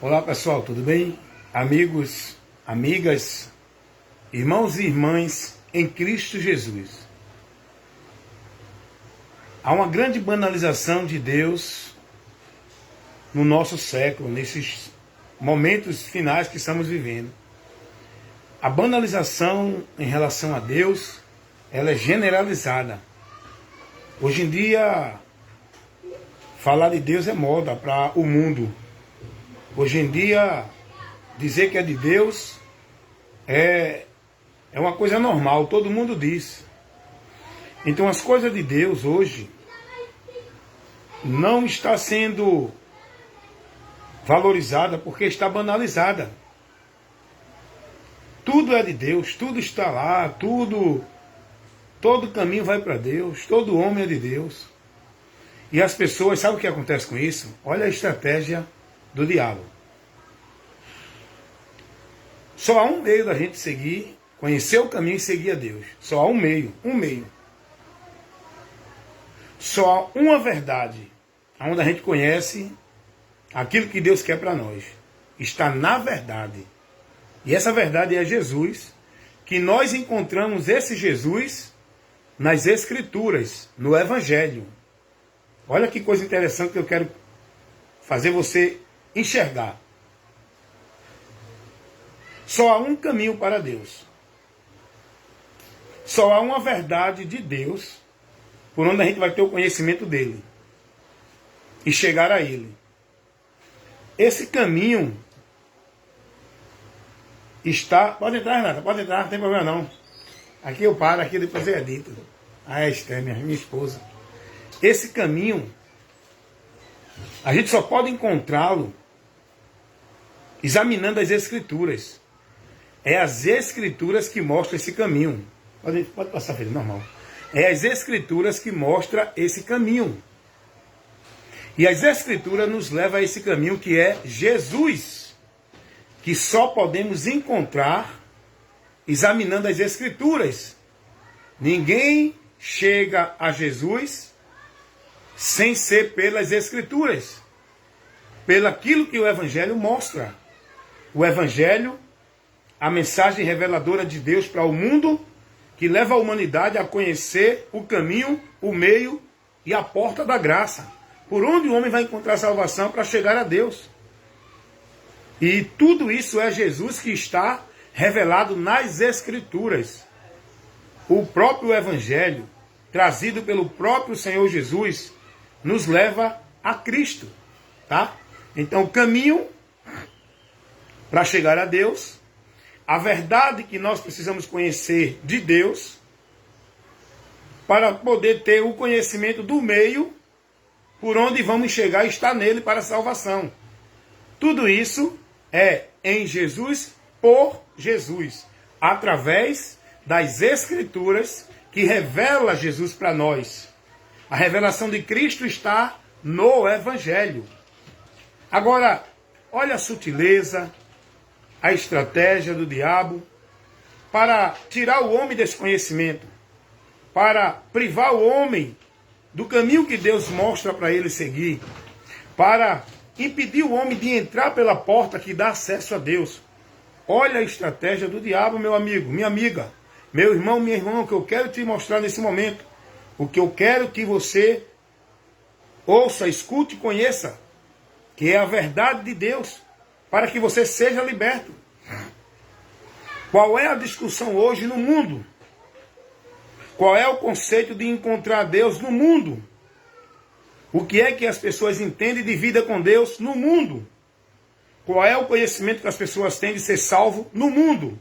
Olá pessoal, tudo bem? Amigos, amigas, irmãos e irmãs em Cristo Jesus. Há uma grande banalização de Deus no nosso século, nesses momentos finais que estamos vivendo. A banalização em relação a Deus, ela é generalizada. Hoje em dia, falar de Deus é moda para o mundo. Hoje em dia, dizer que é de Deus é uma coisa normal, todo mundo diz. Então as coisas de Deus hoje não está sendo valorizada porque está banalizada. Tudo é de Deus, tudo está lá, todo caminho vai para Deus, todo homem é de Deus. E as pessoas, sabe o que acontece com isso? Olha a estratégia do diabo. Só há um meio da gente seguir, conhecer o caminho e seguir a Deus. Só há um meio. Só há uma verdade, onde a gente conhece aquilo que Deus quer para nós. Está na verdade. E essa verdade é Jesus, que nós encontramos esse Jesus nas Escrituras, no Evangelho. Olha que coisa interessante que eu quero fazer você enxergar. Só há um caminho para Deus. Só há uma verdade de Deus por onde a gente vai ter o conhecimento dele e chegar a ele. Esse caminho está... Pode entrar, Renata, pode entrar, não tem problema não. Aqui eu paro, aqui depois eu edito. A Esther, minha esposa. Esse caminho, a gente só pode encontrá-lo examinando as Escrituras. É as Escrituras que mostram esse caminho. Pode passar, filho, normal. É as Escrituras que mostram esse caminho. E as Escrituras nos levam a esse caminho que é Jesus. Que só podemos encontrar examinando as Escrituras. Ninguém chega a Jesus sem ser pelas Escrituras. Pelo aquilo que o Evangelho mostra. O Evangelho, a mensagem reveladora de Deus para o mundo, que leva a humanidade a conhecer o caminho, o meio e a porta da graça. Por onde o homem vai encontrar salvação para chegar a Deus. E tudo isso é Jesus que está revelado nas Escrituras. O próprio Evangelho, trazido pelo próprio Senhor Jesus, nos leva a Cristo. Tá? Então o caminho para chegar a Deus, a verdade que nós precisamos conhecer de Deus, para poder ter o conhecimento do meio, por onde vamos chegar e estar nele para a salvação. Tudo isso é em Jesus, por Jesus, através das Escrituras que revela Jesus para nós. A revelação de Cristo está no Evangelho. Agora, olha a sutileza, a estratégia do diabo para tirar o homem desse conhecimento, para privar o homem do caminho que Deus mostra para ele seguir, para impedir o homem de entrar pela porta que dá acesso a Deus. Olha a estratégia do diabo, meu amigo, minha amiga, meu irmão, minha irmã, o que eu quero te mostrar nesse momento, o que eu quero que você ouça, escute e conheça, que é a verdade de Deus, para que você seja liberto. Qual é a discussão hoje no mundo? Qual é o conceito de encontrar Deus no mundo? O que é que as pessoas entendem de vida com Deus no mundo? Qual é o conhecimento que as pessoas têm de ser salvo no mundo?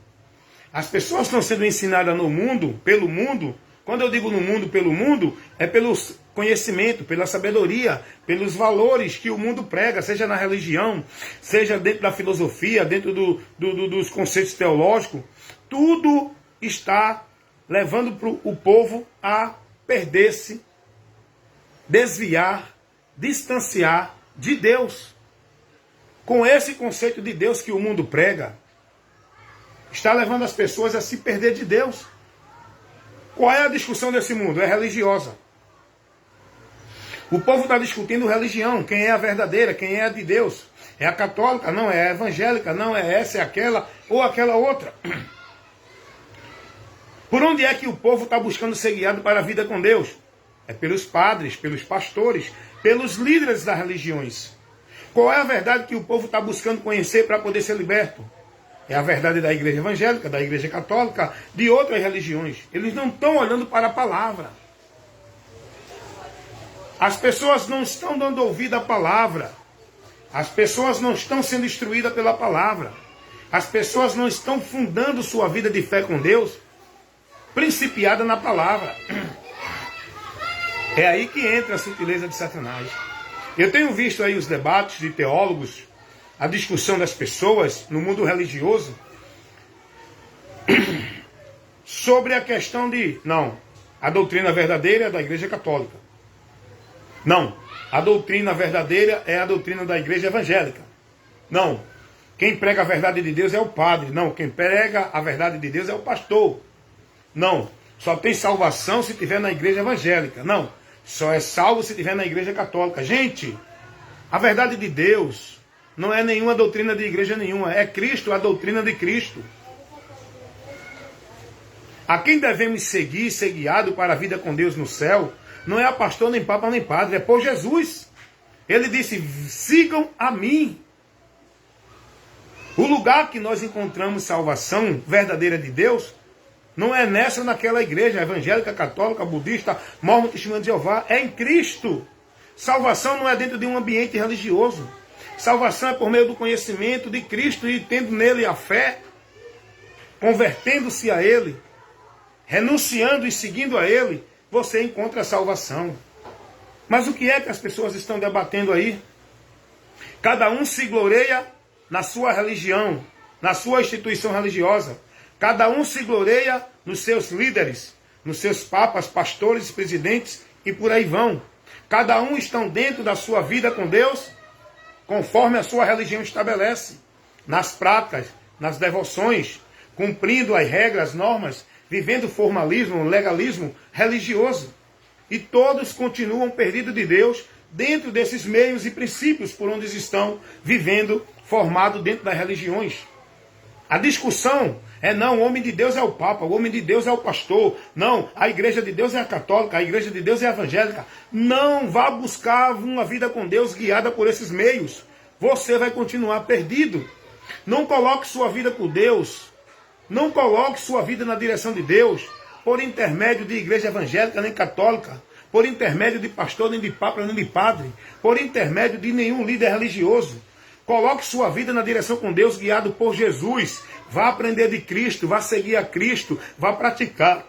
As pessoas estão sendo ensinadas no mundo, pelo mundo. Quando eu digo no mundo, pelo mundo, é pelo conhecimento, pela sabedoria, pelos valores que o mundo prega, seja na religião, seja dentro da filosofia, dentro dos conceitos teológicos. Tudo está levando o povo a perder-se, desviar, distanciar de Deus. Com esse conceito de Deus que o mundo prega, está levando as pessoas a se perder de Deus. Qual é a discussão desse mundo? É religiosa. O povo está discutindo religião, quem é a verdadeira, quem é a de Deus. É a católica? Não, é a evangélica, não, é essa, é aquela ou aquela outra. Por onde é que o povo está buscando ser guiado para a vida com Deus? É pelos padres, pelos pastores, pelos líderes das religiões. Qual é a verdade que o povo está buscando conhecer para poder ser liberto? É a verdade da igreja evangélica, da igreja católica, de outras religiões. Eles não estão olhando para a palavra. As pessoas não estão dando ouvido à palavra. As pessoas não estão sendo instruídas pela palavra. As pessoas não estão fundando sua vida de fé com Deus, principiada na palavra. É aí que entra a sutileza de Satanás. Eu tenho visto aí os debates de teólogos, a discussão das pessoas no mundo religioso, sobre a questão de, não, a doutrina verdadeira é da Igreja Católica. Não, a doutrina verdadeira é a doutrina da Igreja Evangélica. Não, quem prega a verdade de Deus é o padre. Não, quem prega a verdade de Deus é o pastor. Não, só tem salvação se estiver na Igreja Evangélica. Não, só é salvo se estiver na Igreja Católica. Gente, a verdade de Deus não é nenhuma doutrina de igreja nenhuma. É Cristo, a doutrina de Cristo. A quem devemos seguir, ser guiado para a vida com Deus no céu, não é a pastor, nem papa, nem padre. É por Jesus. Ele disse, sigam a mim. O lugar que nós encontramos salvação verdadeira de Deus não é nessa ou naquela igreja evangélica, católica, budista, mormon, testemunha de Jeová. É em Cristo. Salvação não é dentro de um ambiente religioso. Salvação é por meio do conhecimento de Cristo e tendo nele a fé, convertendo-se a Ele, renunciando e seguindo a Ele, você encontra a salvação. Mas o que é que as pessoas estão debatendo aí? Cada um se gloreia na sua religião, na sua instituição religiosa. Cada um se gloreia nos seus líderes, nos seus papas, pastores, presidentes e por aí vão. Cada um estão dentro da sua vida com Deus, conforme a sua religião estabelece, nas práticas, nas devoções, cumprindo as regras, normas, vivendo formalismo, legalismo religioso. E todos continuam perdidos de Deus dentro desses meios e princípios por onde estão vivendo, formado dentro das religiões. A discussão é não, o homem de Deus é o Papa, o homem de Deus é o pastor. Não, a igreja de Deus é a católica, a igreja de Deus é a evangélica. Não vá buscar uma vida com Deus guiada por esses meios. Você vai continuar perdido. Não coloque sua vida com Deus. Não coloque sua vida na direção de Deus por intermédio de igreja evangélica nem católica, por intermédio de pastor, nem de papa, nem de padre, por intermédio de nenhum líder religioso. Coloque sua vida na direção com Deus, guiado por Jesus. Vá aprender de Cristo, vá seguir a Cristo, vá praticar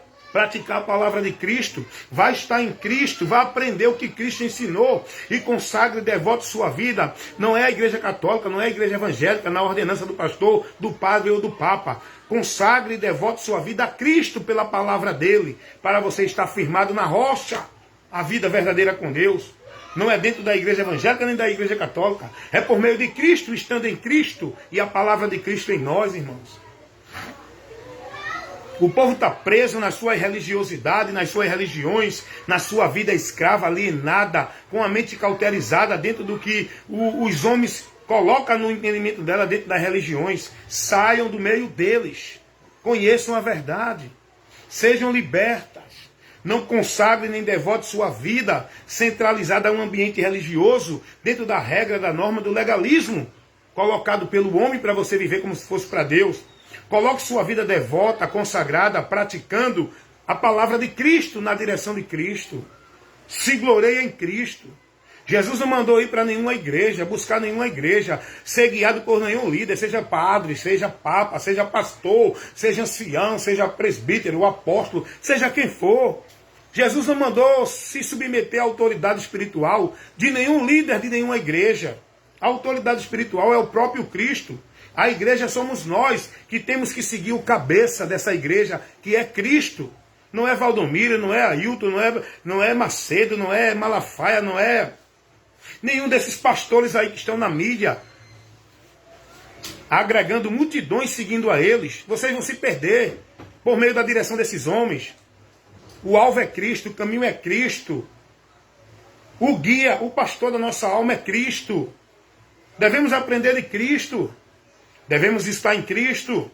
a palavra de Cristo, vá estar em Cristo, vá aprender o que Cristo ensinou e consagre e devote sua vida. Não é a igreja católica, não é a igreja evangélica, na ordenança do pastor, do padre ou do papa. Consagre e devote sua vida a Cristo pela palavra dele, para você estar firmado na rocha, a vida verdadeira com Deus. Não é dentro da igreja evangélica nem da igreja católica. É por meio de Cristo, estando em Cristo, e a palavra de Cristo em nós, irmãos. O povo está preso na sua religiosidade, nas suas religiões, na sua vida escrava, alienada, com a mente cauterizada dentro do que os homens colocam no entendimento dela dentro das religiões. Saiam do meio deles. Conheçam a verdade. Sejam libertas. Não consagre nem devote sua vida centralizada a um ambiente religioso, dentro da regra, da norma, do legalismo, colocado pelo homem para você viver como se fosse para Deus. Coloque sua vida devota, consagrada, praticando a palavra de Cristo, na direção de Cristo. Se gloreie em Cristo. Jesus não mandou ir para nenhuma igreja, buscar nenhuma igreja, ser guiado por nenhum líder, seja padre, seja papa, seja pastor, seja ancião, seja presbítero, apóstolo, seja quem for. Jesus não mandou se submeter à autoridade espiritual de nenhum líder de nenhuma igreja. A autoridade espiritual é o próprio Cristo. A igreja somos nós que temos que seguir o cabeça dessa igreja, que é Cristo. Não é Valdomiro, não é Ailton, não é Macedo, não é Malafaia, não é nenhum desses pastores aí que estão na mídia, agregando multidões seguindo a eles. Vocês vão se perder por meio da direção desses homens. O alvo é Cristo, o caminho é Cristo. O guia, o pastor da nossa alma é Cristo. Devemos aprender de Cristo. Devemos estar em Cristo.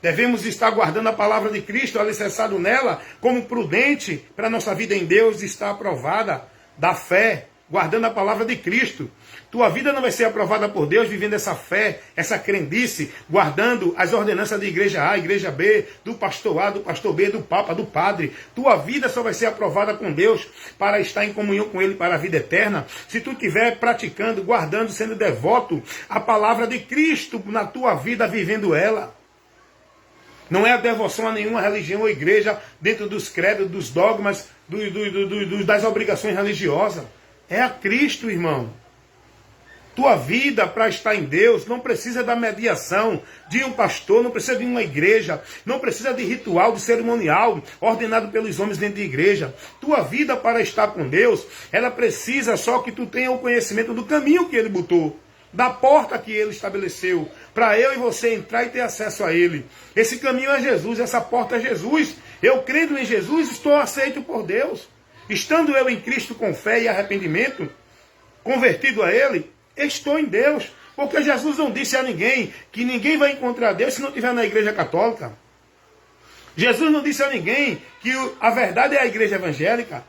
Devemos estar guardando a palavra de Cristo, alicerçado nela, como prudente para a nossa vida em Deus estar aprovada da fé, guardando a palavra de Cristo. Tua vida não vai ser aprovada por Deus vivendo essa fé, essa crendice, guardando as ordenanças da igreja A, igreja B, do pastor A, do pastor B, do papa, do padre. Tua vida só vai ser aprovada com Deus para estar em comunhão com Ele para a vida eterna, se tu estiver praticando, guardando, sendo devoto à palavra de Cristo na tua vida, vivendo ela. Não é a devoção a nenhuma religião ou igreja dentro dos credos, dos dogmas, das obrigações religiosas. É a Cristo, irmão. Tua vida para estar em Deus não precisa da mediação de um pastor, não precisa de uma igreja, não precisa de ritual, de cerimonial ordenado pelos homens dentro de igreja. Tua vida para estar com Deus, ela precisa só que tu tenha o conhecimento do caminho que Ele botou, da porta que Ele estabeleceu, para eu e você entrar e ter acesso a Ele. Esse caminho é Jesus, essa porta é Jesus. Eu crendo em Jesus, estou aceito por Deus. Estando eu em Cristo com fé e arrependimento, convertido a Ele, estou em Deus. Porque Jesus não disse a ninguém que ninguém vai encontrar Deus se não estiver na igreja católica. Jesus não disse a ninguém que a verdade é a igreja evangélica,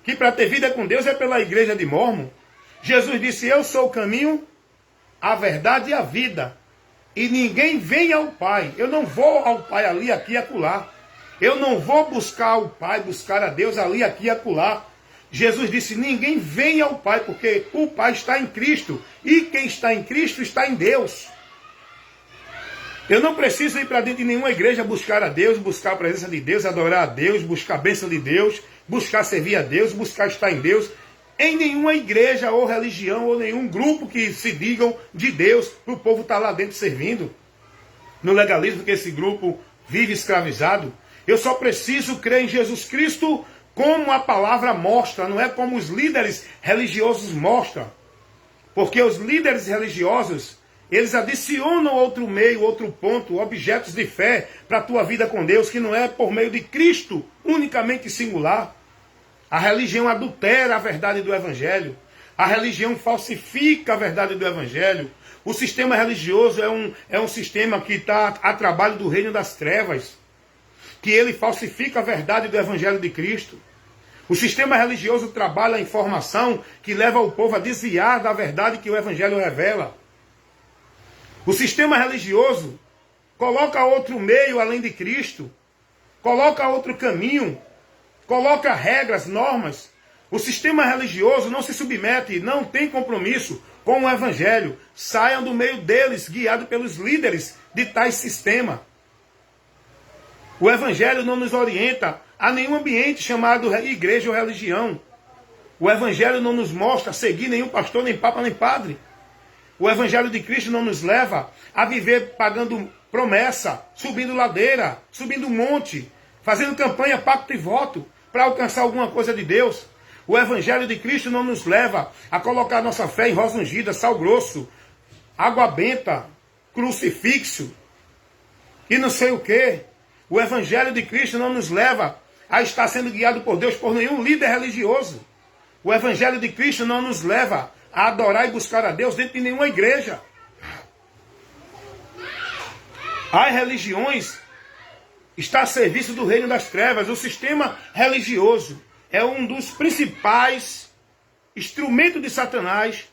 que para ter vida com Deus é pela igreja de Mórmon. Jesus disse, eu sou o caminho, a verdade e a vida. E ninguém vem ao Pai. Eu não vou ao Pai ali, aqui e acolá. Eu não vou buscar o Pai, buscar a Deus ali, aqui e acolá. Jesus disse, ninguém vem ao Pai, porque o Pai está em Cristo. E quem está em Cristo está em Deus. Eu não preciso ir para dentro de nenhuma igreja buscar a Deus, buscar a presença de Deus, adorar a Deus, buscar a bênção de Deus, buscar servir a Deus, buscar estar em Deus. Em nenhuma igreja ou religião ou nenhum grupo que se digam de Deus, para o povo estar lá dentro servindo. No legalismo que esse grupo vive escravizado. Eu só preciso crer em Jesus Cristo como a palavra mostra, não é como os líderes religiosos mostram. Porque os líderes religiosos, eles adicionam outro meio, outro ponto, objetos de fé para a tua vida com Deus, que não é por meio de Cristo, unicamente singular. A religião adultera a verdade do Evangelho. A religião falsifica a verdade do Evangelho. O sistema religioso é um sistema que está a trabalho do reino das trevas. Que ele falsifica a verdade do Evangelho de Cristo. O sistema religioso trabalha a informação que leva o povo a desviar da verdade que o Evangelho revela. O sistema religioso coloca outro meio além de Cristo. Coloca outro caminho. Coloca regras, normas. O sistema religioso não se submete, não tem compromisso com o Evangelho. Saiam do meio deles, guiados pelos líderes de tais sistema. O Evangelho não nos orienta a nenhum ambiente chamado igreja ou religião. O Evangelho não nos mostra a seguir nenhum pastor, nem papa, nem padre. O Evangelho de Cristo não nos leva a viver pagando promessa, subindo ladeira, subindo monte, fazendo campanha, pacto e voto, para alcançar alguma coisa de Deus. O Evangelho de Cristo não nos leva a colocar nossa fé em rosa ungida, sal grosso, água benta, crucifixo e não sei o quê. O Evangelho de Cristo não nos leva a estar sendo guiado por Deus por nenhum líder religioso. O Evangelho de Cristo não nos leva a adorar e buscar a Deus dentro de nenhuma igreja. As religiões está a serviço do reino das trevas. O sistema religioso é um dos principais instrumentos de Satanás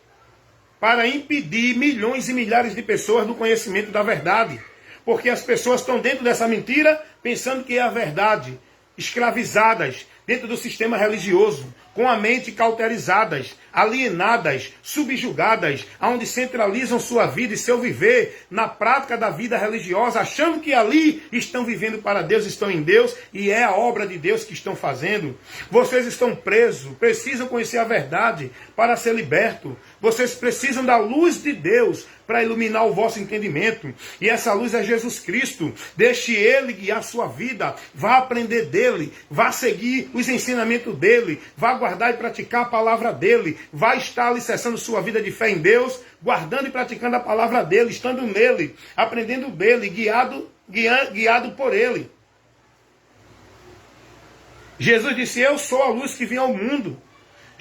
para impedir milhões e milhares de pessoas do conhecimento da verdade. Porque as pessoas estão dentro dessa mentira pensando que é a verdade, escravizadas dentro do sistema religioso, com a mente cauterizadas, alienadas, subjugadas, onde centralizam sua vida e seu viver na prática da vida religiosa, achando que ali estão vivendo para Deus, estão em Deus, e é a obra de Deus que estão fazendo. Vocês estão presos, precisam conhecer a verdade para ser libertos. Vocês precisam da luz de Deus para iluminar o vosso entendimento. E essa luz é Jesus Cristo. Deixe Ele guiar sua vida. Vá aprender dEle. Vá seguir os ensinamentos dEle. Vá guardar e praticar a palavra dEle. Vá estar alicerçando sua vida de fé em Deus, guardando e praticando a palavra dEle, estando nele, aprendendo dEle, guiado por Ele. Jesus disse, eu sou a luz que vem ao mundo.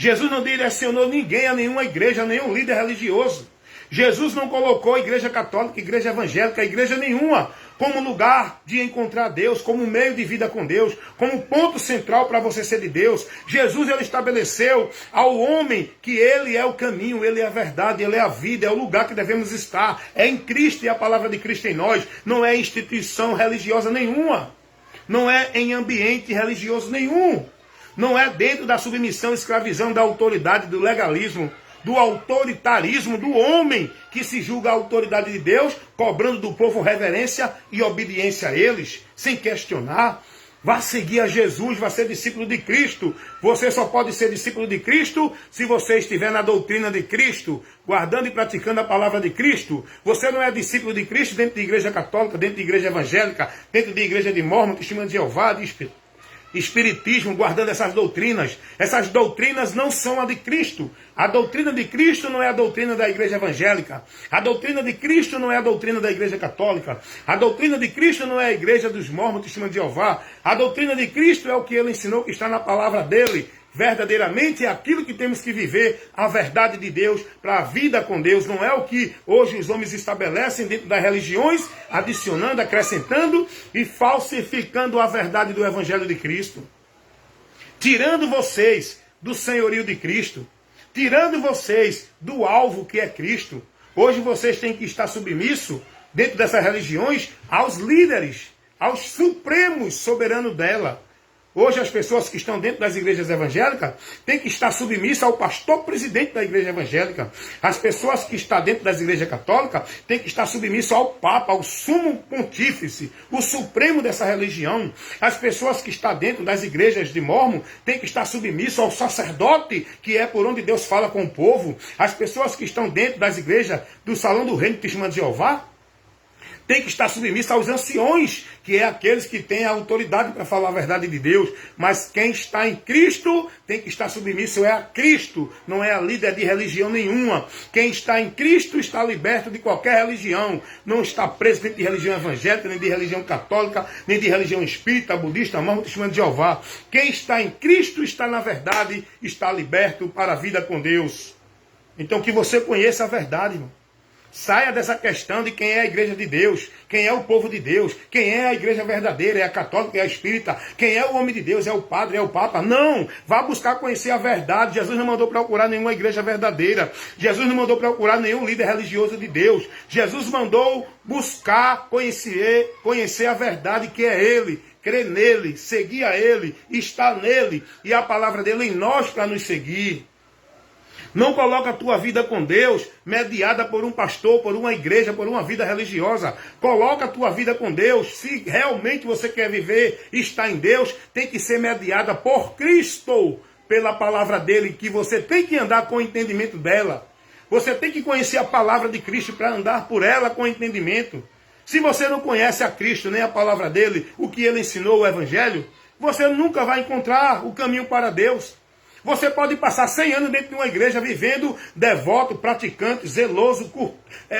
Jesus não direcionou ninguém a nenhuma igreja, a nenhum líder religioso. Jesus não colocou a igreja católica, a igreja evangélica, a igreja nenhuma como lugar de encontrar Deus, como meio de vida com Deus, como ponto central para você ser de Deus. Jesus, ele estabeleceu ao homem que ele é o caminho, ele é a verdade, ele é a vida, é o lugar que devemos estar. É em Cristo e a palavra de Cristo em nós. Não é instituição religiosa nenhuma. Não é em ambiente religioso nenhum. Não é dentro da submissão, escravizão, da autoridade, do legalismo, do autoritarismo do homem que se julga a autoridade de Deus, cobrando do povo reverência e obediência a eles, sem questionar. Vá seguir a Jesus, vá ser discípulo de Cristo. Você só pode ser discípulo de Cristo se você estiver na doutrina de Cristo, guardando e praticando a palavra de Cristo. Você não é discípulo de Cristo dentro de igreja católica, dentro de igreja evangélica, dentro de igreja de Mórmon, Testemunho de Jeová, de Espiritismo, guardando essas doutrinas. Essas doutrinas não são a de Cristo. A doutrina de Cristo não é a doutrina da igreja evangélica. A doutrina de Cristo não é a doutrina da igreja católica. A doutrina de Cristo não é a igreja dos Mórmons, Testemunho de Jeová. A doutrina de Cristo é o que ele ensinou, que está na palavra dele. Verdadeiramente é aquilo que temos que viver, a verdade de Deus para a vida com Deus. Não é o que hoje os homens estabelecem dentro das religiões, adicionando, acrescentando e falsificando a verdade do Evangelho de Cristo. Tirando vocês do senhorio de Cristo, tirando vocês do alvo que é Cristo. Hoje vocês têm que estar submissos, dentro dessas religiões, aos líderes, aos supremos soberanos dela. Hoje as pessoas que estão dentro das igrejas evangélicas têm que estar submissas ao pastor presidente da igreja evangélica. As pessoas que estão dentro das igrejas católicas têm que estar submissas ao Papa, ao sumo pontífice, o supremo dessa religião. As pessoas que estão dentro das igrejas de Mórmon têm que estar submissas ao sacerdote, que é por onde Deus fala com o povo. As pessoas que estão dentro das igrejas do Salão do Reino de Testemunho de Jeová tem que estar submissa aos anciões, que é aqueles que têm a autoridade para falar a verdade de Deus. Mas quem está em Cristo tem que estar submisso é a Cristo, não é a líder de religião nenhuma. Quem está em Cristo está liberto de qualquer religião, não está preso nem de religião evangélica, nem de religião católica, nem de religião espírita, budista, mormon, testemunho de Jeová. Quem está em Cristo está na verdade, está liberto para a vida com Deus. Então que você conheça a verdade, irmão. Saia dessa questão de quem é a igreja de Deus, quem é o povo de Deus, quem é a igreja verdadeira, é a católica, é a espírita, quem é o homem de Deus, é o padre, é o papa. Não, vá buscar conhecer a verdade. Jesus não mandou procurar nenhuma igreja verdadeira. Jesus não mandou procurar nenhum líder religioso de Deus. Jesus mandou buscar conhecer a verdade que é Ele. Crer nele, seguir a Ele, estar nele e a palavra dele em nós para nos seguir. Não coloca a tua vida com Deus mediada por um pastor, por uma igreja, por uma vida religiosa. Coloca a tua vida com Deus. Se realmente você quer viver e estar em Deus, tem que ser mediada por Cristo, pela palavra dele, que você tem que andar com o entendimento dela. Você tem que conhecer a palavra de Cristo para andar por ela com entendimento. Se você não conhece a Cristo, nem a palavra dele, o que ele ensinou, o Evangelho, você nunca vai encontrar o caminho para Deus. Você pode passar 100 anos dentro de uma igreja vivendo devoto, praticante, zeloso,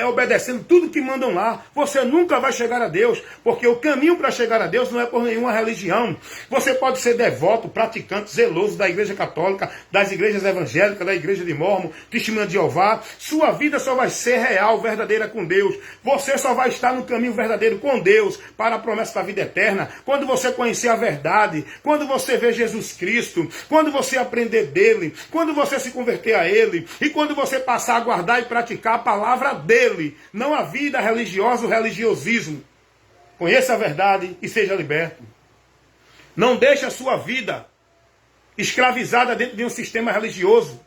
obedecendo tudo que mandam lá. Você nunca vai chegar a Deus, porque o caminho para chegar a Deus não é por nenhuma religião. Você pode ser devoto, praticante, zeloso da igreja católica, das igrejas evangélicas, da igreja de Mórmon, Testemunho de Jeová. Sua vida só vai ser real, verdadeira com Deus. Você só vai estar no caminho verdadeiro com Deus para a promessa da vida eterna. Quando você conhecer a verdade, quando você ver Jesus Cristo, quando você aprender dele, quando você se converter a ele e quando você passar a guardar e praticar a palavra dele, não a vida religiosa, o religiosismo. Conheça a verdade e seja liberto. Não deixe a sua vida escravizada dentro de um sistema religioso.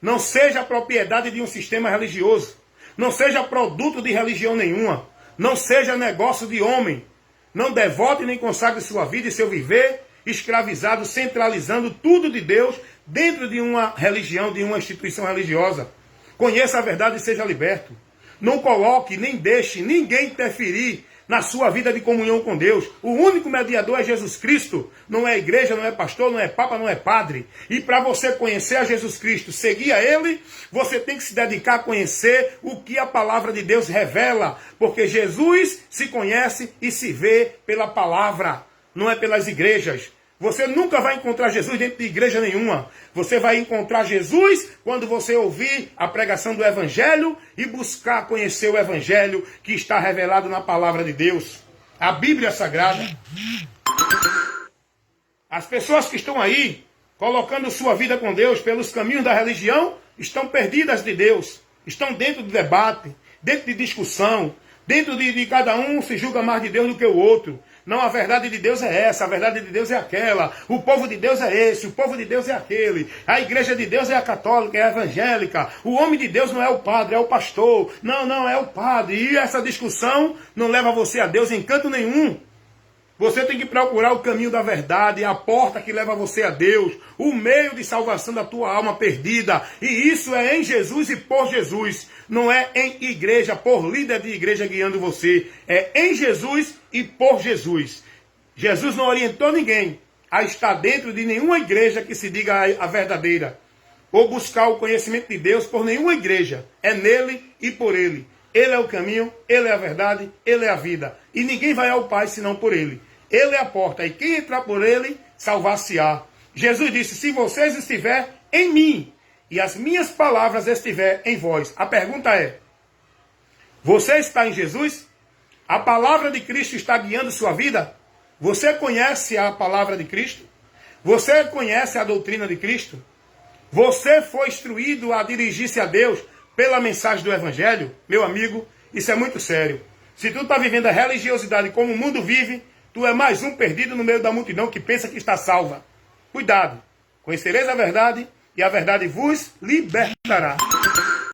Não seja propriedade de um sistema religioso. Não seja produto de religião nenhuma. Não seja negócio de homem. Não devote nem consagre sua vida e seu viver escravizado, centralizando tudo de Deus dentro de uma religião, de uma instituição religiosa. Conheça a verdade e seja liberto. Não coloque, nem deixe ninguém interferir na sua vida de comunhão com Deus. O único mediador é Jesus Cristo. Não é igreja, não é pastor, não é papa, não é padre. E para você conhecer a Jesus Cristo, seguir a Ele, você tem que se dedicar a conhecer o que a palavra de Deus revela. Porque Jesus se conhece e se vê pela palavra, não é pelas igrejas. Você nunca vai encontrar Jesus dentro de igreja nenhuma. Você vai encontrar Jesus quando você ouvir a pregação do Evangelho e buscar conhecer o Evangelho que está revelado na palavra de Deus. A Bíblia Sagrada. As pessoas que estão aí, colocando sua vida com Deus pelos caminhos da religião, estão perdidas de Deus. Estão dentro do debate, dentro de discussão, dentro de cada um se julga mais de Deus do que o outro. Não, a verdade de Deus é essa, a verdade de Deus é aquela. O povo de Deus é esse, o povo de Deus é aquele. A igreja de Deus é a católica, é a evangélica. O homem de Deus não é o padre, é o pastor. Não, é o padre. E essa discussão não leva você a Deus em canto nenhum. Você tem que procurar o caminho da verdade, a porta que leva você a Deus, o meio de salvação da tua alma perdida. E isso é em Jesus e por Jesus. Não é em igreja, por líder de igreja guiando você. É em Jesus e por Jesus. Jesus não orientou ninguém a estar dentro de nenhuma igreja que se diga a verdadeira. Ou buscar o conhecimento de Deus por nenhuma igreja. É nele e por ele. Ele é o caminho, ele é a verdade, ele é a vida. E ninguém vai ao Pai senão por ele. Ele é a porta, e quem entrar por ele, salvar-se-á. Jesus disse, se vocês estiverem em mim, e as minhas palavras estiverem em vós. A pergunta é, você está em Jesus? A palavra de Cristo está guiando sua vida? Você conhece a palavra de Cristo? Você conhece a doutrina de Cristo? Você foi instruído a dirigir-se a Deus pela mensagem do Evangelho? Meu amigo, isso é muito sério. Se tu está vivendo a religiosidade como o mundo vive, tu é mais um perdido no meio da multidão que pensa que está salva. Cuidado. Conhecereis a verdade e a verdade vos libertará.